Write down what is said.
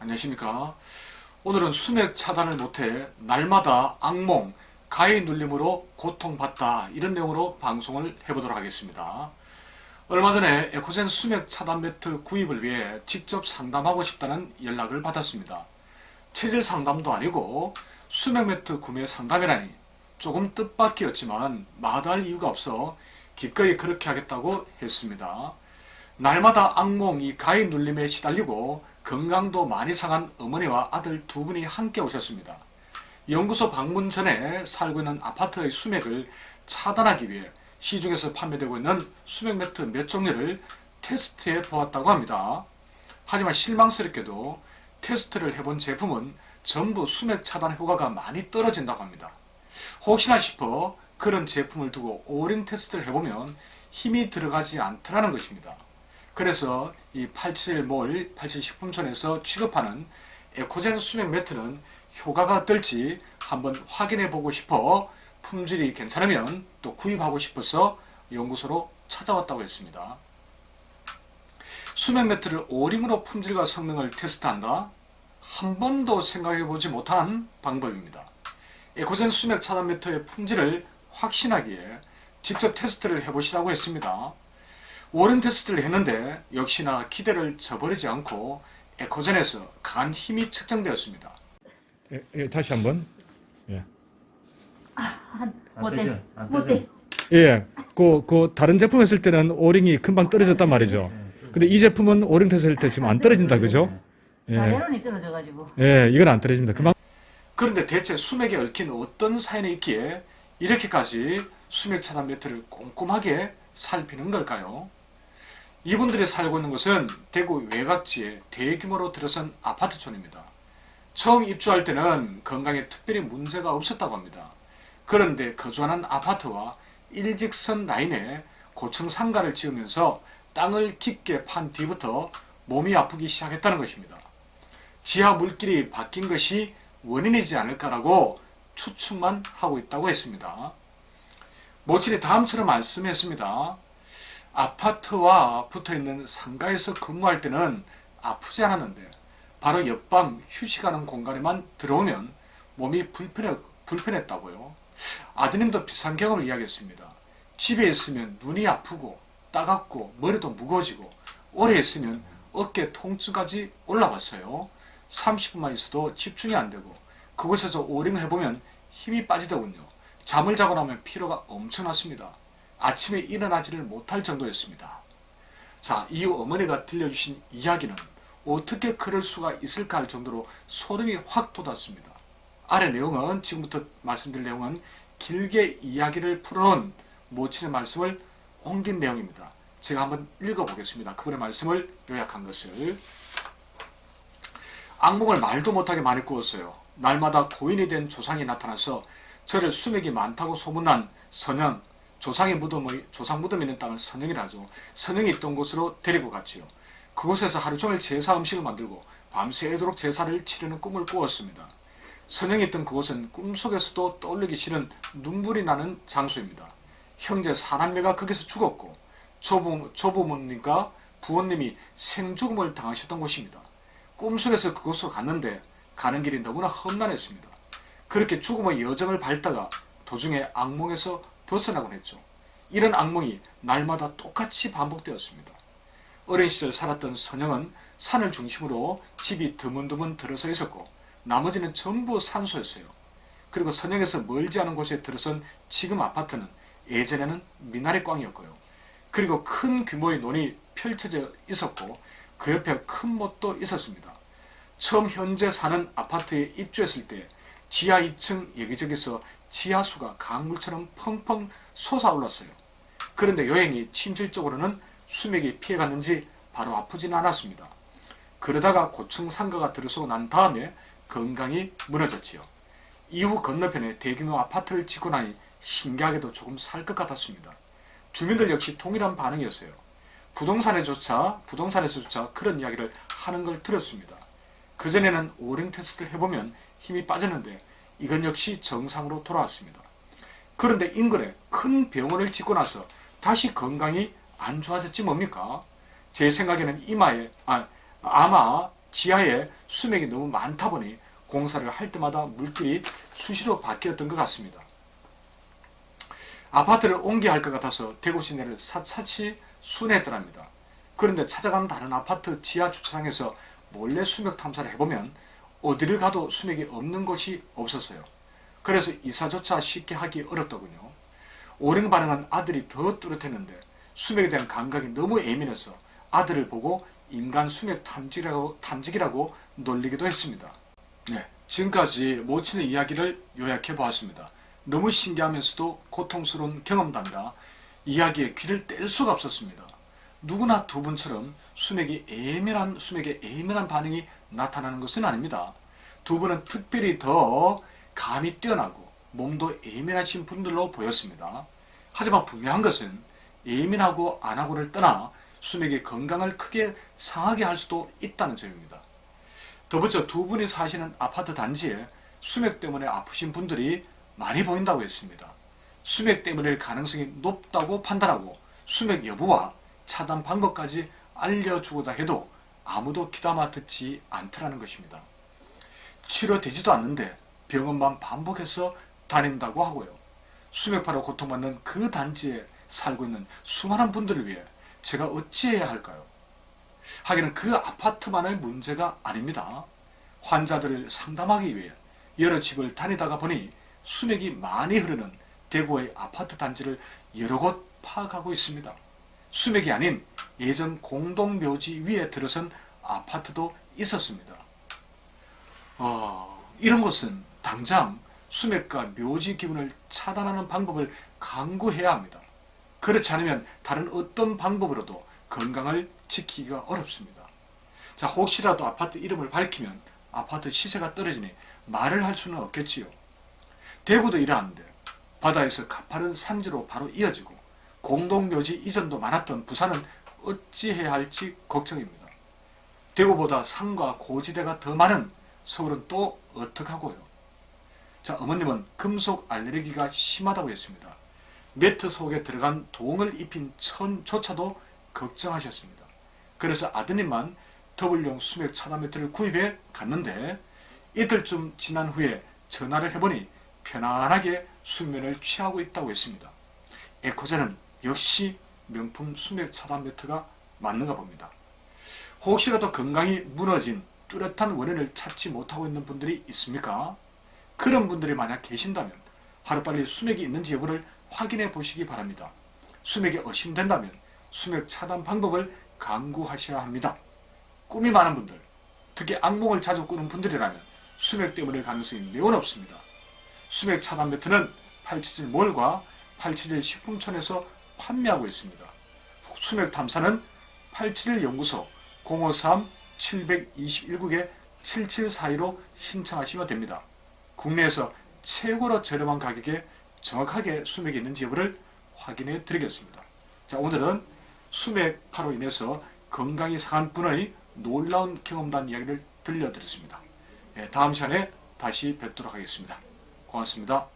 안녕하십니까. 오늘은 수맥 차단을 못해 날마다 악몽, 가위 눌림으로 고통받다 이런 내용으로 방송을 해보도록 하겠습니다. 얼마 전에 에코젠 수맥 차단 매트 구입을 위해 직접 상담하고 싶다는 연락을 받았습니다. 체질 상담도 아니고 수맥 매트 구매 상담이라니 조금 뜻밖이었지만 마다할 이유가 없어 기꺼이 그렇게 하겠다고 했습니다. 날마다 악몽 이 가위 눌림에 시달리고 건강도 많이 상한 어머니와 아들 두 분이 함께 오셨습니다. 연구소 방문 전에 살고 있는 아파트의 수맥을 차단하기 위해 시중에서 판매되고 있는 수맥 매트 몇 종류를 테스트해 보았다고 합니다. 하지만 실망스럽게도 테스트를 해본 제품은 전부 수맥 차단 효과가 많이 떨어진다고 합니다. 혹시나 싶어 그런 제품을 두고 오링 테스트를 해보면 힘이 들어가지 않더라는 것입니다. 그래서 이 87몰 87식품촌에서 취급하는 에코젠 수맥 매트는 효과가 어떨지 한번 확인해 보고 싶어 품질이 괜찮으면 또 구입하고 싶어서 연구소로 찾아왔다고 했습니다. 수맥 매트를 오링으로 품질과 성능을 테스트한다? 한 번도 생각해 보지 못한 방법입니다. 에코젠 수맥 차단 매트의 품질을 확신하기에 직접 테스트를 해보시라고 했습니다. 오링 테스트를 했는데 역시나 기대를 저버리지 않고 에코젠에서 강한 힘이 측정되었습니다. 다시 한번. 예. 못돼. 안 못돼. 예. 그 다른 제품 했을 때는 오링이 금방 떨어졌단 말이죠. 근데 이 제품은 오링 테스트 할 때 지금 안 떨어진다, 그죠? 예. 자연이 떨어져가지고. 예, 이건 안 떨어집니다. 금방. 그런데 대체 수맥에 얽힌 어떤 사연이 있기에 이렇게까지 수맥 차단 매트를 꼼꼼하게 살피는 걸까요? 이분들이 살고 있는 곳은 대구 외곽지에 대규모로 들어선 아파트촌입니다. 처음 입주할 때는 건강에 특별히 문제가 없었다고 합니다. 그런데 거주하는 아파트와 일직선 라인에 고층 상가를 지으면서 땅을 깊게 판 뒤부터 몸이 아프기 시작했다는 것입니다. 지하 물길이 바뀐 것이 원인이지 않을까라고 추측만 하고 있다고 했습니다. 모친이 다음처럼 말씀했습니다. 아파트와 붙어있는 상가에서 근무할 때는 아프지 않았는데 바로 옆방 휴식하는 공간에만 들어오면 몸이 불편했다고요. 아드님도 비슷한 경험을 이야기했습니다. 집에 있으면 눈이 아프고 따갑고 머리도 무거워지고 오래 있으면 어깨 통증까지 올라왔어요. 30분만 있어도 집중이 안 되고 그곳에서 오링을 해보면 힘이 빠지더군요. 잠을 자고 나면 피로가 엄청났습니다. 아침에 일어나지를 못할 정도였습니다. 자, 이 어머니가 들려주신 이야기는 어떻게 그럴 수가 있을까 할 정도로 소름이 확 돋았습니다. 아래 내용은 지금부터 말씀드릴 내용은 길게 이야기를 풀어놓은 모친의 말씀을 옮긴 내용입니다. 제가 한번 읽어보겠습니다. 그분의 말씀을 요약한 것을. 악몽을 말도 못하게 많이 꾸었어요. 날마다 고인이 된 조상이 나타나서 저를 수맥이 많다고 소문난 선영, 조상 무덤이 있는 땅을 선영이라 하죠. 선영이 있던 곳으로 데리고 갔지요. 그곳에서 하루 종일 제사 음식을 만들고 밤새도록 제사를 치르는 꿈을 꾸었습니다. 선영이 있던 그곳은 꿈속에서도 떠올리기 싫은 눈물이 나는 장소입니다. 형제 4남매가 거기서 죽었고 조부모님과 부모님이 생죽음을 당하셨던 곳입니다. 꿈속에서 그곳으로 갔는데 가는 길이 너무나 험난했습니다. 그렇게 죽음의 여정을 밟다가 도중에 악몽에서 벗어나곤 했죠. 이런 악몽이 날마다 똑같이 반복되었습니다. 어린 시절 살았던 선영은 산을 중심으로 집이 드문드문 들어서 있었고 나머지는 전부 산소였어요. 그리고 선영에서 멀지 않은 곳에 들어선 지금 아파트는 예전에는 미나리 꽝이었고요. 그리고 큰 규모의 논이 펼쳐져 있었고 그 옆에 큰 못도 있었습니다. 처음 현재 사는 아파트에 입주했을 때 지하 2층 여기저기서 지하수가 강물처럼 펑펑 솟아올랐어요. 그런데 여행이 침실적으로는 수맥이 피해갔는지 바로 아프지는 않았습니다. 그러다가 고층 상가가 들어서고 난 다음에 건강이 무너졌지요. 이후 건너편에 대규모 아파트를 짓고 나니 신기하게도 조금 살 것 같았습니다. 주민들 역시 동일한 반응이었어요. 부동산에서조차 그런 이야기를 하는 걸 들었습니다. 그전에는 오링 테스트를 해보면 힘이 빠졌는데 이건 역시 정상으로 돌아왔습니다. 그런데 인근에 큰 병원을 짓고 나서 다시 건강이 안 좋아졌지 뭡니까? 제 생각에는 아마 지하에 수맥이 너무 많다 보니 공사를 할 때마다 물길이 수시로 바뀌었던 것 같습니다. 아파트를 옮겨야 할 것 같아서 대구 시내를 샅샅이 순회했더랍니다. 그런데 찾아간 다른 아파트 지하 주차장에서 몰래 수맥 탐사를 해보면 어디를 가도 수맥이 없는 곳이 없었어요. 그래서 이사조차 쉽게 하기 어렵더군요. 오령 반응한 아들이 더 뚜렷했는데 수맥에 대한 감각이 너무 예민해서 아들을 보고 인간 수맥 탐지기라고 놀리기도 했습니다. 네, 지금까지 모친의 이야기를 요약해 보았습니다. 너무 신기하면서도 고통스러운 경험담이라 이야기에 귀를 뗄 수가 없었습니다. 누구나 두 분처럼 수맥에 예민한 반응이 나타나는 것은 아닙니다. 두 분은 특별히 더 감이 뛰어나고 몸도 예민하신 분들로 보였습니다. 하지만 분명한 것은 예민하고 안 하고를 떠나 수맥의 건강을 크게 상하게 할 수도 있다는 점입니다. 더불어 두 분이 사시는 아파트 단지에 수맥 때문에 아프신 분들이 많이 보인다고 했습니다. 수맥 때문일 가능성이 높다고 판단하고 수맥 여부와 차단 방법까지 알려주고자 해도 아무도 귀담아 듣지 않더라는 것입니다. 치료되지도 않는데 병원만 반복해서 다닌다고 하고요. 수맥파로 고통받는 그 단지에 살고 있는 수많은 분들을 위해 제가 어찌해야 할까요? 하기는 그 아파트만의 문제가 아닙니다. 환자들을 상담하기 위해 여러 집을 다니다가 보니 수맥이 많이 흐르는 대구의 아파트 단지를 여러 곳 파악하고 있습니다. 수맥이 아닌 예전 공동묘지 위에 들어선 아파트도 있었습니다. 이런 것은 당장 수맥과 묘지 기운을 차단하는 방법을 강구해야 합니다. 그렇지 않으면 다른 어떤 방법으로도 건강을 지키기가 어렵습니다. 자, 혹시라도 아파트 이름을 밝히면 아파트 시세가 떨어지니 말을 할 수는 없겠지요. 대구도 이러한데 바다에서 가파른 산지로 바로 이어지고 공동묘지 이전도 많았던 부산은 어찌해야 할지 걱정입니다. 대구보다 산과 고지대가 더 많은 서울은 또 어떡하고요? 자, 어머님은 금속 알레르기가 심하다고 했습니다. 매트 속에 들어간 동을 입힌 천조차도 걱정하셨습니다. 그래서 아드님만 더블용 수맥 차단 매트를 구입해 갔는데 이틀쯤 지난 후에 전화를 해보니 편안하게 숙면을 취하고 있다고 했습니다. 에코제는 역시 명품 수맥 차단 매트가 맞는가 봅니다. 혹시라도 건강이 무너진 뚜렷한 원인을 찾지 못하고 있는 분들이 있습니까? 그런 분들이 만약 계신다면 하루빨리 수맥이 있는지 여부를 확인해 보시기 바랍니다. 수맥이 의심된다면 수맥 차단 방법을 강구하셔야 합니다. 꿈이 많은 분들, 특히 악몽을 자주 꾸는 분들이라면 수맥 때문일 가능성이 매우 높습니다. 수맥 차단 매트는 877몰과 877 식품촌에서 판매하고 있습니다. 수맥 탐사는 877연구소 053-721국에 7742로 신청하시면 됩니다. 국내에서 최고로 저렴한 가격에 정확하게 수맥이 있는지 여부를 확인해 드리겠습니다. 자, 오늘은 수맥파로 인해서 건강이 상한 분의 놀라운 경험담 이야기를 들려드렸습니다. 다음 시간에 다시 뵙도록 하겠습니다. 고맙습니다.